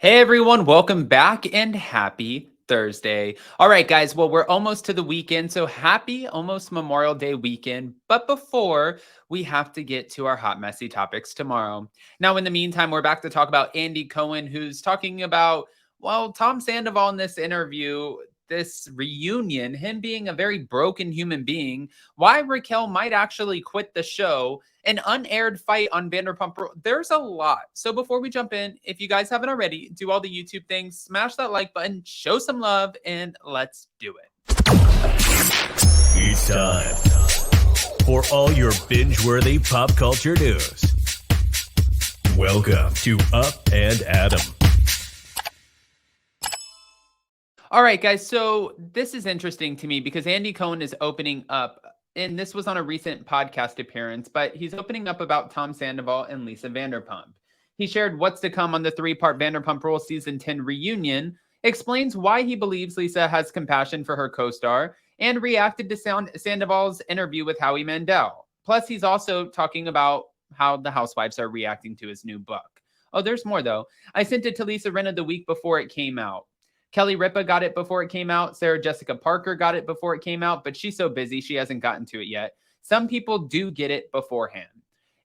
Hey everyone, welcome back and happy Thursday. All right, guys. Well, we're almost to the weekend, so happy almost Memorial Day weekend. But before we have to get to our hot, messy topics tomorrow. Now, in the meantime, we're back to talk about Andy Cohen, who's talking about, well, Tom Sandoval in this interview, this reunion, him being a very broken human being, why Raquel might actually quit the show, an unaired fight on Vanderpump. There's a lot. So before we jump in, if you guys haven't already, do all the YouTube things, smash that like button, show some love, and let's do it. It's time for all your binge-worthy pop culture news. Welcome to Up and Adam. All right, guys. So this is interesting to me because Andy Cohen is opening up, and this was on a recent podcast appearance, but he's opening up about Tom Sandoval and Lisa Vanderpump. He shared what's to come on the 3-part Vanderpump Rules Season 10 reunion, explains why he believes Lisa has compassion for her co-star, and reacted to Sandoval's interview with Howie Mandel. Plus, he's also talking about how the housewives are reacting to his new book. Oh, there's more, though. I sent it to Lisa Rinna the week before it came out. Kelly Ripa got it before it came out. Sarah Jessica Parker got it before it came out, but she's so busy she hasn't gotten to it yet. Some people do get it beforehand.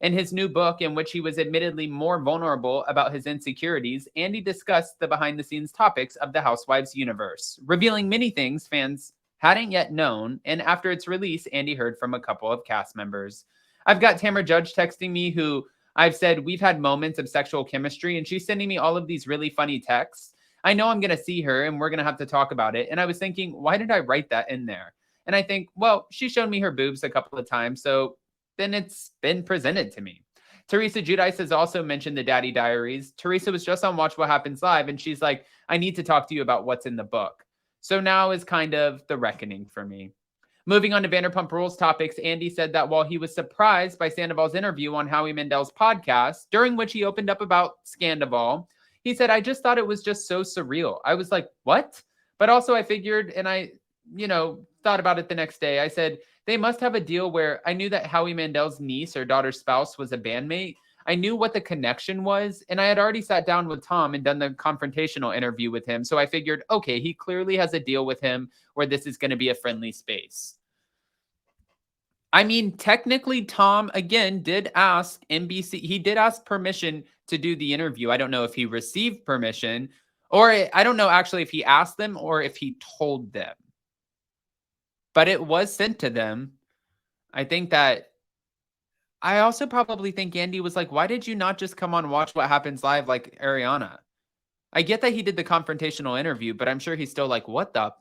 In his new book, in which he was admittedly more vulnerable about his insecurities, Andy discussed the behind-the-scenes topics of the Housewives universe, revealing many things fans hadn't yet known, and after its release, Andy heard from a couple of cast members. I've got Tamara Judge texting me, who I've said we've had moments of sexual chemistry, and she's sending me all of these really funny texts. I know I'm going to see her and we're going to have to talk about it. And I was thinking, why did I write that in there? And I think, well, she showed me her boobs a couple of times, so then it's been presented to me. Teresa Giudice has also mentioned the Daddy Diaries. Teresa was just on Watch What Happens Live, and she's like, I need to talk to you about what's in the book. So now is kind of the reckoning for me. Moving on to Vanderpump Rules topics, Andy said that while he was surprised by Sandoval's interview on Howie Mandel's podcast, during which he opened up about Scandoval, he said, I just thought it was just so surreal. I was like, what? But also I figured, and I, thought about it the next day. I said, they must have a deal where I knew that Howie Mandel's niece or daughter's spouse was a bandmate. I knew what the connection was, and I had already sat down with Tom and done the confrontational interview with him. So I figured, okay, he clearly has a deal with him where this is going to be a friendly space. I mean, technically, Tom, again, did ask NBC. He did ask permission to do the interview. I don't know if he received permission, or I don't know actually if he asked them or if he told them. But it was sent to them. I also probably think Andy was like, why did you not just come on Watch What Happens Live like Ariana? I get that he did the confrontational interview, but I'm sure he's still like, what the?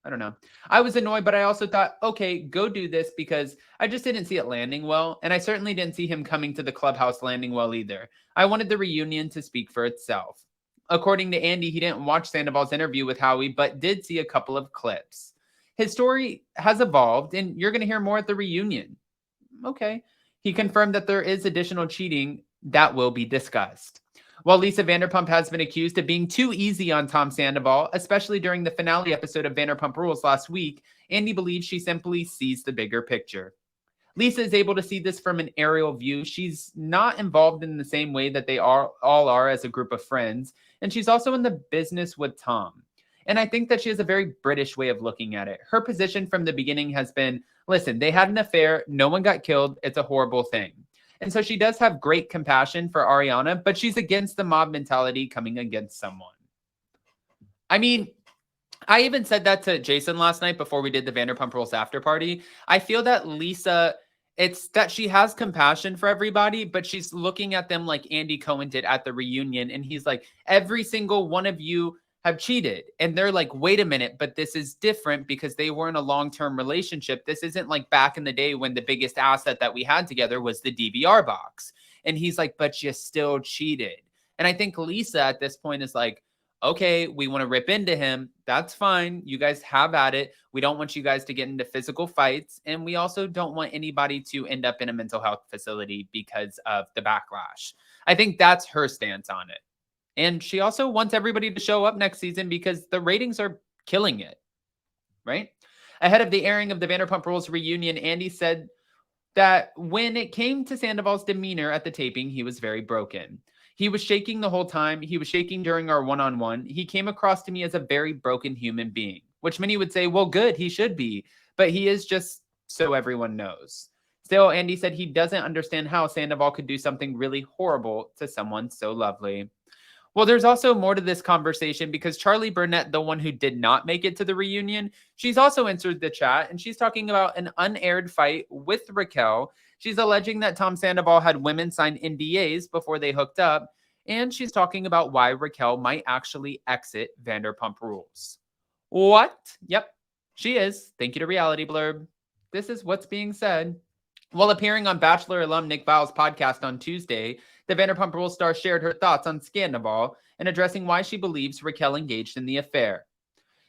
I don't know. I was annoyed, but I also thought, okay, go do this, because I just didn't see it landing well. And I certainly didn't see him coming to the clubhouse landing well either. I wanted the reunion to speak for itself. According to Andy, he didn't watch Sandoval's interview with Howie, but did see a couple of clips. His story has evolved, and you're going to hear more at the reunion. Okay. He confirmed that there is additional cheating that will be discussed. While Lisa Vanderpump has been accused of being too easy on Tom Sandoval, especially during the finale episode of Vanderpump Rules last week, Andy believes she simply sees the bigger picture. Lisa is able to see this from an aerial view. She's not involved in the same way that they all are as a group of friends, and she's also in the business with Tom. And I think that she has a very British way of looking at it. Her position from the beginning has been, listen, they had an affair, no one got killed, it's a horrible thing. And so she does have great compassion for Ariana, but she's against the mob mentality coming against someone. I mean, I even said that to Jason last night before we did the Vanderpump Rules after party. I feel that Lisa, it's that she has compassion for everybody, but she's looking at them like Andy Cohen did at the reunion. And he's like, every single one of you have cheated. And they're like, wait a minute, but this is different because they were in a long-term relationship. This isn't like back in the day when the biggest asset that we had together was the DVR box. And he's like, but you still cheated. And I think Lisa at this point is like, okay, we want to rip into him. That's fine. You guys have at it. We don't want you guys to get into physical fights. And we also don't want anybody to end up in a mental health facility because of the backlash. I think that's her stance on it. And she also wants everybody to show up next season because the ratings are killing it, right? Ahead of the airing of the Vanderpump Rules reunion, Andy said that when it came to Sandoval's demeanor at the taping, he was very broken. He was shaking the whole time. He was shaking during our one-on-one. He came across to me as a very broken human being, which many would say, well, good, he should be. But he is just so everyone knows. Still, Andy said he doesn't understand how Sandoval could do something really horrible to someone so lovely. Well, there's also more to this conversation because Charli Burnett, the one who did not make it to the reunion, she's also entered the chat and she's talking about an unaired fight with Raquel. She's alleging that Tom Sandoval had women sign NDAs before they hooked up, and she's talking about why Raquel might actually exit Vanderpump Rules. What? Yep, she is. Thank you to Reality Blurb. This is what's being said. While appearing on Bachelor alum Nick Vile's podcast on Tuesday, the Vanderpump Rules star shared her thoughts on Sandoval and addressing why she believes Raquel engaged in the affair.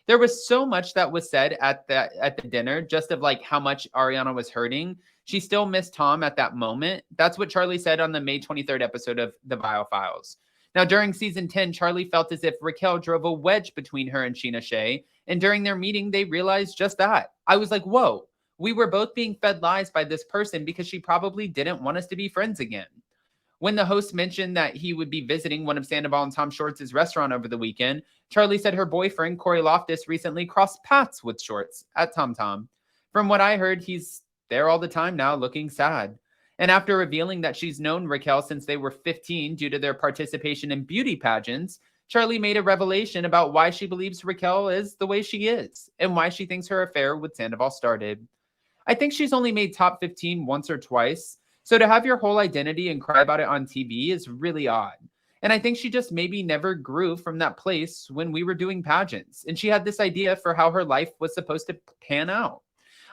There was so much that was said at the dinner, just of like how much Ariana was hurting. She still missed Tom at that moment. That's what Charli said on the May 23rd episode of The Vile Files. Now, during season 10, Charli felt as if Raquel drove a wedge between her and Sheena Shea, and during their meeting, they realized just that. I was like, whoa, we were both being fed lies by this person because she probably didn't want us to be friends again. When the host mentioned that he would be visiting one of Sandoval and Tom Shorts' restaurant over the weekend, Charli said her boyfriend, Corey Loftus, recently crossed paths with Shorts at Tom Tom. From what I heard, he's there all the time now, looking sad. And after revealing that she's known Raquel since they were 15 due to their participation in beauty pageants, Charli made a revelation about why she believes Raquel is the way she is and why she thinks her affair with Sandoval started. I think she's only made top 15 once or twice. So to have your whole identity and cry about it on TV is really odd. And I think she just maybe never grew from that place when we were doing pageants. And she had this idea for how her life was supposed to pan out.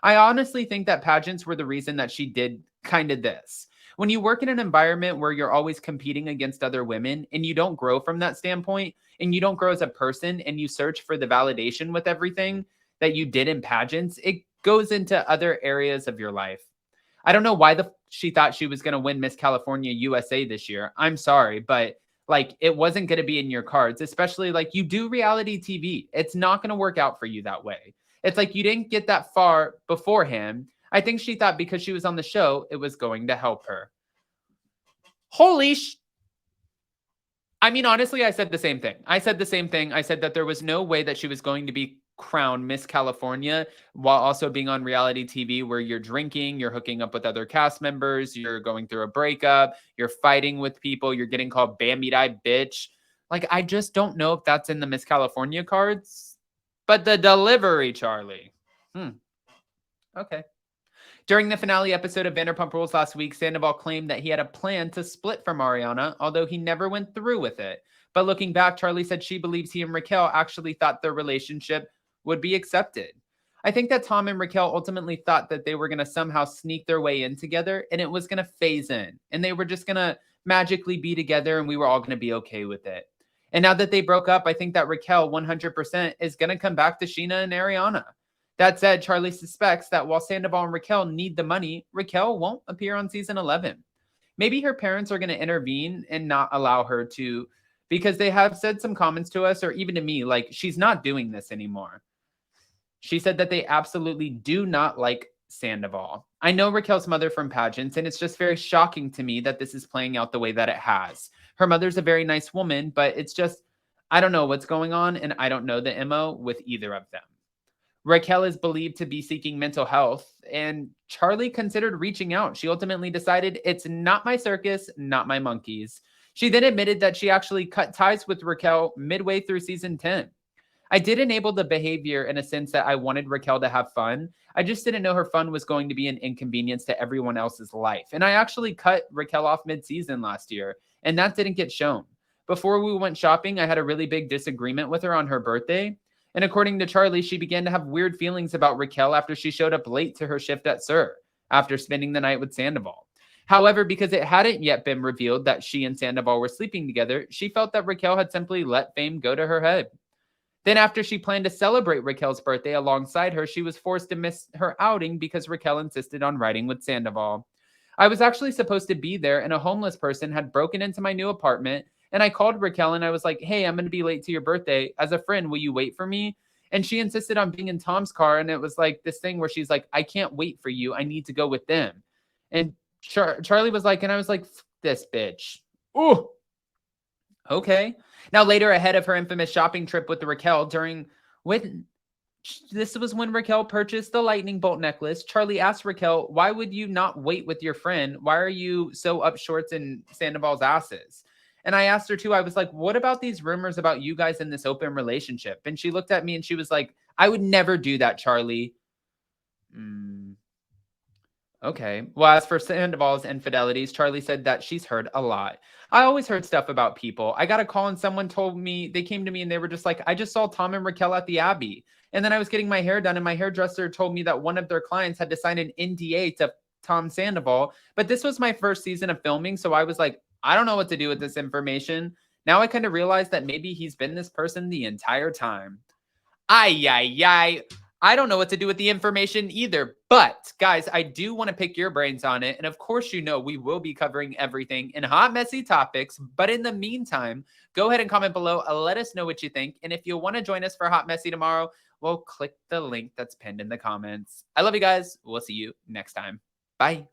I honestly think that pageants were the reason that she did kind of this. When you work in an environment where you're always competing against other women and you don't grow from that standpoint and you don't grow as a person and you search for the validation with everything that you did in pageants, it goes into other areas of your life. I don't know why she thought she was going to win Miss California USA this year. I'm sorry, but like it wasn't going to be in your cards, especially like you do reality TV. It's not going to work out for you that way. It's like you didn't get that far beforehand. I think she thought because she was on the show, it was going to help her. I mean, honestly, I said the same thing. I said that there was no way that she was going to be crowned Miss California while also being on reality TV where you're drinking, you're hooking up with other cast members, you're going through a breakup, you're fighting with people, you're getting called Bambi-Die bitch. Like, I just don't know if that's in the Miss California cards. But the delivery, Charli. Okay. During the finale episode of Vanderpump Rules last week, Sandoval claimed that he had a plan to split from Ariana, although he never went through with it. But looking back, Charli said she believes he and Raquel actually thought their relationship would be accepted. I think that Tom and Raquel ultimately thought that they were going to somehow sneak their way in together and it was going to phase in and they were just going to magically be together and we were all going to be okay with it. And now that they broke up, I think that Raquel 100% is going to come back to Sheena and Ariana. That said, Charli suspects that while Sandoval and Raquel need the money, Raquel won't appear on season 11. Maybe her parents are going to intervene and not allow her to, because they have said some comments to us or even to me, like she's not doing this anymore. She said that they absolutely do not like Sandoval. I know Raquel's mother from pageants, and it's just very shocking to me that this is playing out the way that it has. Her mother's a very nice woman, but it's just, I don't know what's going on, and I don't know the MO with either of them. Raquel is believed to be seeking mental health, and Charli considered reaching out. She ultimately decided, it's not my circus, not my monkeys. She then admitted that she actually cut ties with Raquel midway through season 10. I did enable the behavior in a sense that I wanted Raquel to have fun. I just didn't know her fun was going to be an inconvenience to everyone else's life. And I actually cut Raquel off mid-season last year, and that didn't get shown. Before we went shopping, I had a really big disagreement with her on her birthday. And according to Charli, she began to have weird feelings about Raquel after she showed up late to her shift at SUR after spending the night with Sandoval. However, because it hadn't yet been revealed that she and Sandoval were sleeping together, she felt that Raquel had simply let fame go to her head. Then after she planned to celebrate Raquel's birthday alongside her, she was forced to miss her outing because Raquel insisted on riding with Sandoval. I was actually supposed to be there, and a homeless person had broken into my new apartment, and I called Raquel and I was like, hey, I'm going to be late to your birthday. As a friend, will you wait for me? And she insisted on being in Tom's car, and it was like this thing where she's like, I can't wait for you. I need to go with them. And Charli was like, and I was like, this bitch. Ooh. Okay. Now, later, ahead of her infamous shopping trip with Raquel, this was when Raquel purchased the lightning bolt necklace. Charli asked Raquel, "Why would you not wait with your friend? Why are you so up shorts in Sandoval's asses?" And I asked her too, I was like, "What about these rumors about you guys in this open relationship?" And she looked at me and she was like, "I would never do that, Charli." Okay. Well, as for Sandoval's infidelities, Charli said that she's heard a lot. I always heard stuff about people. I got a call and someone told me, they came to me and they were just like, "I just saw Tom and Raquel at the Abbey." And then I was getting my hair done and my hairdresser told me that one of their clients had to sign an NDA to Tom Sandoval. But this was my first season of filming. So I was like, I don't know what to do with this information. Now I kind of realized that maybe he's been this person the entire time. Ay, ay, ay. I don't know what to do with the information either. But guys, I do want to pick your brains on it. And of course, we will be covering everything in hot, messy topics. But in the meantime, go ahead and comment below. Let us know what you think. And if you want to join us for Hot Messy tomorrow, well, click the link that's pinned in the comments. I love you guys. We'll see you next time. Bye.